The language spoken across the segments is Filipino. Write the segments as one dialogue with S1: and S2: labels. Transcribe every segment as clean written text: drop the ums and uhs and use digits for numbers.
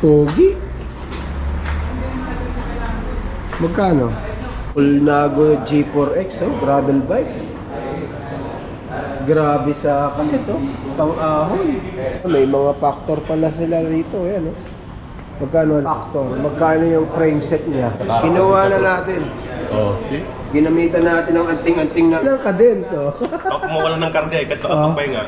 S1: Pogi. Magkano? Ulnago G4X, oh, gravel bike. Grabe sa kaset, oh. Pang-ahon. May mga factor pala sila rito, yan, oh. Magkano factor? Magkano yung frame set niya? Kinuha na natin.
S2: Oh, see?
S1: Ginamitan natin ng anting-anting na ng cadence, oh.
S2: Kung mawala ng karga eh, kahit makapagpay nga.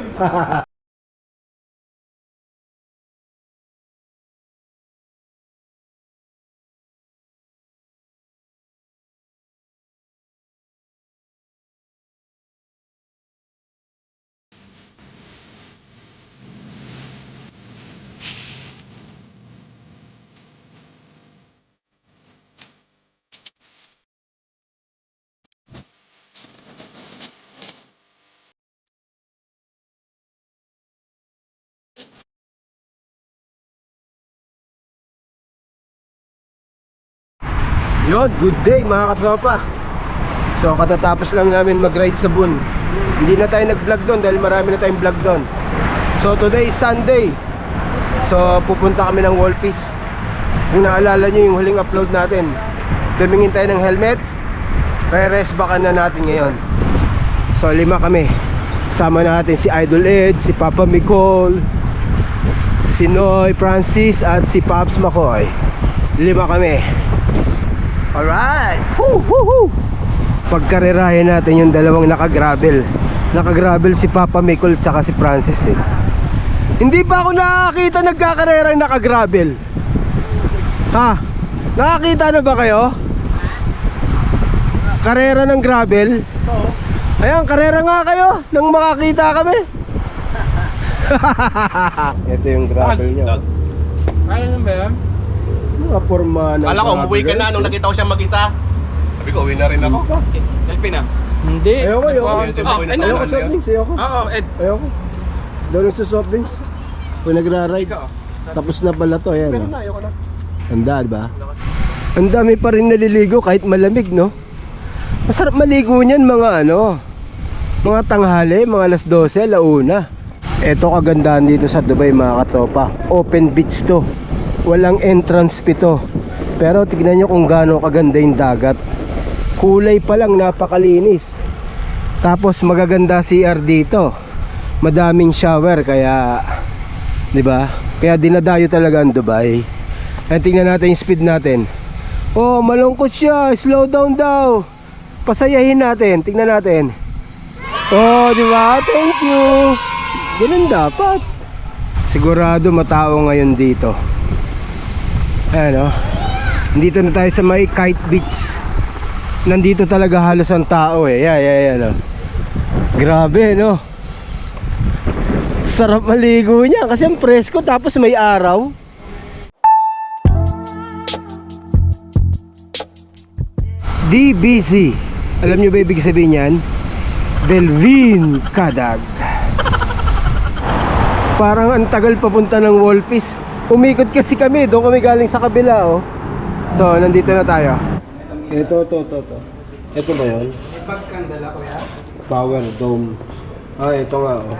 S1: Yun, good day mga katropa. So katatapos lang namin mag-ride sa Boon. Hindi na tayo nag-vlog doon dahil marami na tayong vlog doon. So today is Sunday. So pupunta kami ng Wolpis. Kung naalala nyo yung huling upload natin, tumingin tayo ng helmet. Re-rest backan na natin ngayon. So 5 kami. Sama natin si Idol Ed, si Papa Micol, si Noy Francis at si Pops Makoy. 5 kami. Alright! Woo! Pagkarerahin natin yung dalawang naka-gravel. Naka-gravel si Papa Micol tsaka si Francis, eh. Hindi pa ako nakakita nagkakarera yung naka-gravel. Ha? Nakakita na ba kayo? Karera ng gravel? Oo. Ayan, karera nga kayo nang makakita kami. Ito yung gravel nyo.
S3: Kaya naman ba yan?
S1: Mga forma ng
S2: Kala ko, umuwi ka na nung nakita ko siya mag-isa. Sabi ko, uwi na rin ako.
S3: Nagpin na? Hindi.
S1: Ayoko.
S2: Ayoko,
S1: soft drinks, ayoko.
S3: Oo, Ed.
S1: Ayoko. Doon sa soft drinks. Kung nagra-ride. Tapos na pala to, ayan.
S2: Pero na, ayoko na.
S1: Handa, diba? Ang dami pa rin naliligo kahit malamig, no? Masarap maligo niyan mga mga tanghali, mga alas 12, alauna. Ito kagandahan dito sa Dubai mga katropa. Open beach to. Walang entrance fee to. Pero tignan nyo kung gaano kaganda yung dagat. Kulay pa lang, napakalinis. Tapos magaganda CR dito. Madaming shower kaya, 'di ba? Kaya dinadayo talaga ang Dubai. At tingnan natin yung speed natin. Oh, malungkot siya. Slow down daw. Pasayahin natin. Tingnan natin. Oh, 'di ba? Thank you. Ganun dapat. Sigurado matao ngayon dito. Ayan, oh. Dito na tayo sa may Kite Beach. Nandito talaga halos ang tao, eh. Yan, oh. Grabe, no? Sarap maligo niya kasi ang presko tapos may araw. DBZ. Alam nyo ba ibig sabihin yan? Delvin Kadag. Parang ang tagal papunta ng Wolpis. Umikot kasi kami, doon kami galing sa kabila, oh. So, nandito na tayo. Ito. Ito ba yun?
S3: May pagkandala ko yan?
S1: Power Dome. Ah, ito nga, oh.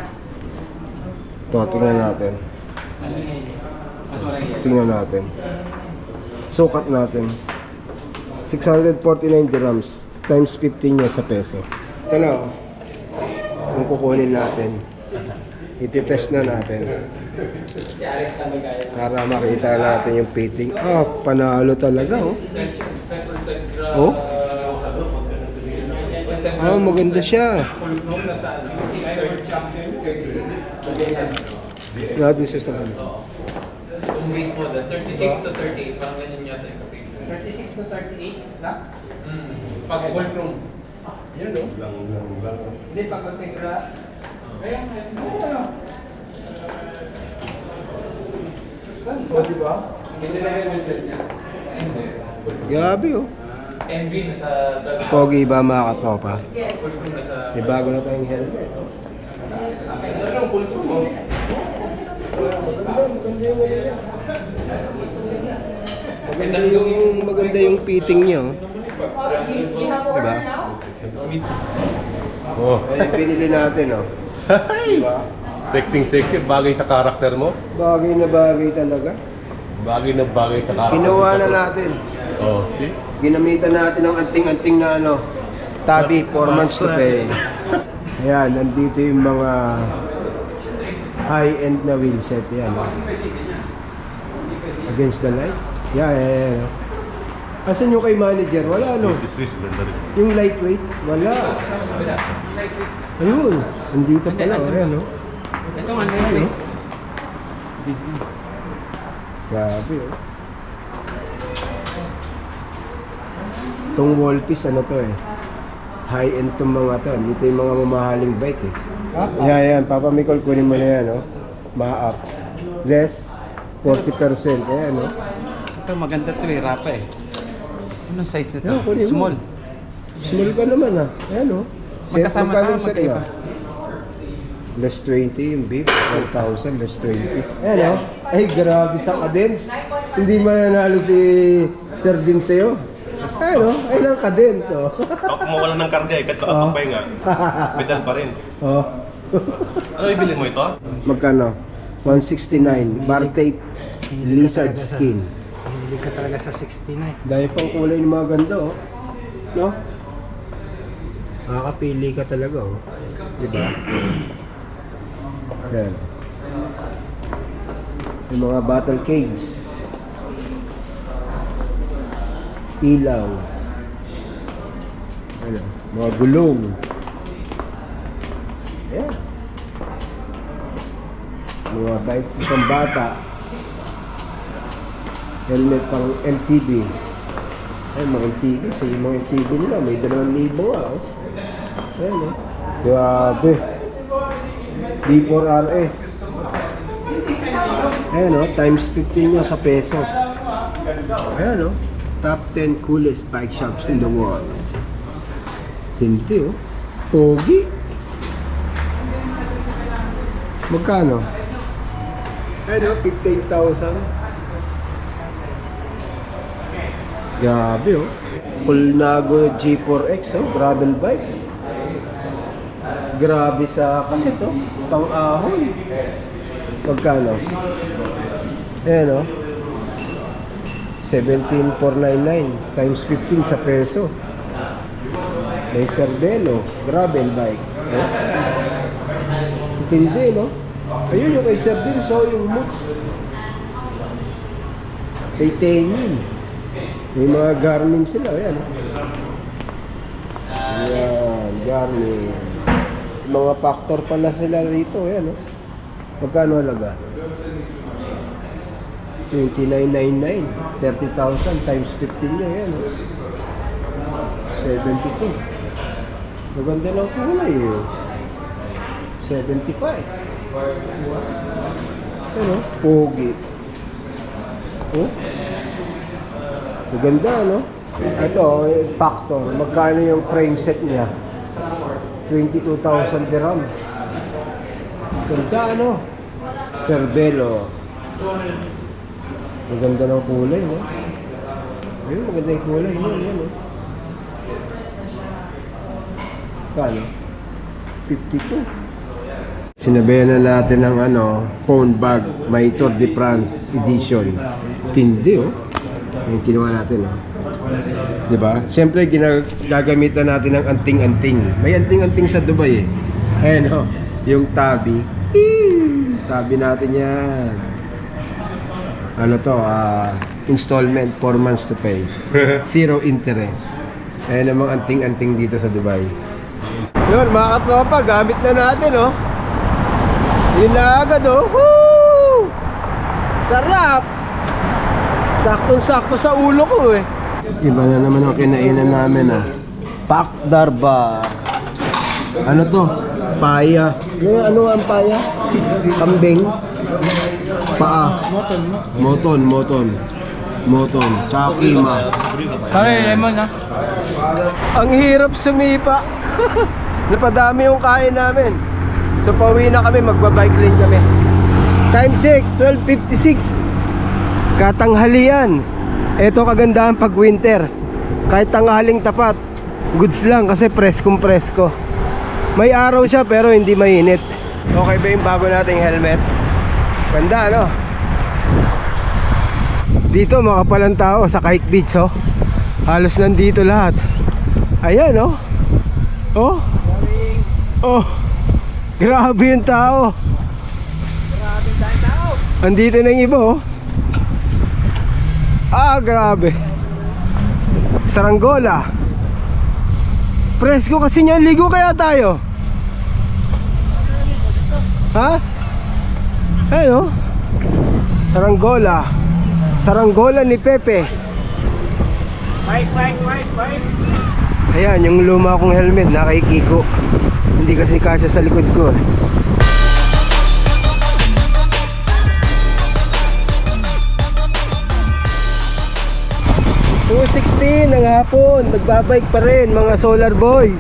S1: Ito, tingnan natin. Tingnan natin. Sukat natin. 649 dirhams times 15 niya sa peso. Ito na, oh. Kung kukunin natin. Ititest na natin. Para makita natin yung fitting. Ah, panalo talaga, oh. Oh? Ah, maganda siya. Natin siya sa ano.
S4: Yung base mo doon, 36 to 38, parang ganyan yata yung kapit.
S3: 36 to 38 lang?
S4: Pag full room.
S1: Yan, oh.
S3: Hindi, pag kontegra.
S4: Kaya nga,
S1: Oh, di ba?
S3: Hindi na rin yung niya.
S4: hindi.
S1: Gabi, oh.
S4: MV na sa
S1: Pogi ba mga katropa?
S4: full room na sa...
S1: May bago na tayong helmet, oh. Maganda yung fitting niya, oh. Diba?
S2: Oh.
S1: Ay, binili natin, oh. Diba?
S2: Sexy, bagay sa karakter mo.
S1: Bagay na bagay talaga.
S2: Bagay na bagay sa karakter.
S1: Ginawa na natin.
S2: Oh, see?
S1: Ginamitan natin ang anting-anting na ano, tabi, 4 months to pay. Ayan, nandito yung mga high-end na wheelset. Yan. Against the light. Yeah. Asan yung kay manager? Wala, no?
S2: This is ganda rin.
S1: Yung lightweight? Wala. Ayun, nandito pala. Ayan, no?
S3: Ito nga lightweight.
S1: Grabe, oh. Itong wall piece, ano to eh. High-end tong mga to. Dito yung mga mamahaling bike eh. Yan. Papa Micol, kunin mo na yan, oh. Ma-up. Less 40%. Ayan, oh.
S3: Ito maganda to eh, rapa eh. Anong size nito?
S1: Yan, kunin mo.
S3: Small.
S1: Small ka naman, ah. Ayan, oh.
S3: Magkasama
S1: magkano
S3: ka,
S1: yung set
S3: magkaiba.
S1: na? Less 20 yung beef. 1,000, less 20. Ayan, oh. Ay, grabe sa cadence. Hindi mananalo si Sir Din sa'yo. Ayan, oh. Ayun ang cadence, oh.
S2: Ako mawala ng karga eh, kahit nakapagpay nga. Pedal pa rin.
S1: Oh.
S2: Ano ibili mo ito?
S1: Magkano? 169. Bar tape. Lizard skin.
S3: Hindi ka talaga sa 69.
S1: Dahil pang kulay ng mga ganda, oh. No? Makakapili ka talaga, oh. Diba? Yan. Yung mga battle cages. Ilaw. Ano? Mga gulong. Yan. Mga bike isang bata. Helmet pang MTB. Ay, mga MTB. Sige, mga MTB nila. May 2,000 nga, oh. Ayan, oh. Grabe. D4RS. Ayan, oh. Times 15 nyo sa peso. Ayan, oh. Top 10 coolest bike shops in the world. Tinti, oh. Pogi. Magkano? Ayan, oh. 58,000. Grabe, oh. Pulnago G4X, oh. Gravel bike. Grabe sa kaset, oh. Pang-ahon. Magkano? Ayan, oh. 17,499 times 15 sa peso. May Cervelo. Gravel bike. Oh. Hindi, no? Ayun yung kay Cervelo. So, yung Mux. Titanium. May mga Garmin sila, ayan. Ayan, Garmin. Mga factor pala sila rito, ayan. Magkano halaga? 2999, 30,000 times 15 nyo, ayan. 72. Maganda lang kulay, eh. 75. Ayan, pogi. Oh. Maganda, no? Ito, factor. Magkano yung frame set niya? 22,000 dirham. Ganda, ano? Cervelo. Maganda ng kulay, no? Ayun, maganda yung kulay, no? Yan, no? Kano? 52. Sinabayan na natin ng ano, phone bag, may Tour de France edition. Tindi, oh. Yung kinuha natin, oh. Diba? Siyempre, gagamitan natin ng anting-anting. May anting-anting sa Dubai, eh. Ayan, oh. Yung tabi. Tabi natin yan. Ano to? Installment, 4 months to pay. Zero interest. Ayan namang anting-anting dito sa Dubai. Yun, mga katropa, gamit na natin, oh. Yun na agad, oh. Woo! Sarap! Saktong-sakto sa ulo ko, eh. Iba na naman ang kinainan namin, ah. Pak Darba. Ano to? Paya. Ano ang paya? Kambing. Paa. Moton. Tsaka kima.
S3: Kaya lemon ha?
S1: Ang hirap sumipa. Napadami yung kain namin. So pauwi na kami, magbabike lane kami. Time check, 12:56. Katanghalian. Ito kagandahan pag winter. Kahit tanghaling tapat, goods lang kasi preskong presko. May araw siya pero hindi mainit. Okay ba yung bago nating helmet? Ganda, no? Dito makapalang tao sa Kite Beach, oh. Halos nandito lahat. Ayan, oh. Oh. Oh. Grabe yung tao. Andito na yung iba, oh. Ah, grabe. Saranggola. Presko kasi niyan. Ligo kaya tayo? Ha? Ayun, oh. Saranggola. Saranggola ni Pepe.
S2: Bike.
S1: Ayan, yung luma kong helmet nakikiko. Hindi kasi kasya sa likod ko, eh. $2.16 ng hapon. Nagbabike pa rin mga solar boys.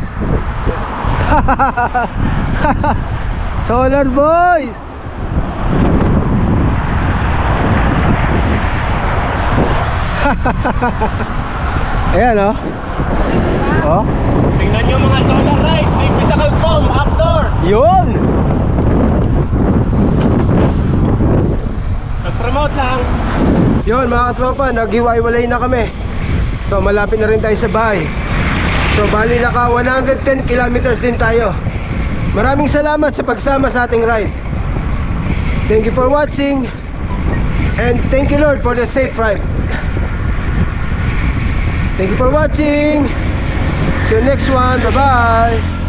S1: Solar boys. Ayan, oh. Oh.
S2: Tingnan nyo mga solar ride. May physical foam outdoor.
S1: Yun.
S2: Nag-promote lang.
S1: Yun mga katropa, naghiwa-iwalay na kami. So malapit na rin tayo sa bahay. So bali naka 110 kilometers din tayo. Maraming salamat sa pagsama sa ating ride. Thank you for watching. And thank you Lord for the safe ride. Thank you for watching. See you next one. Bye bye.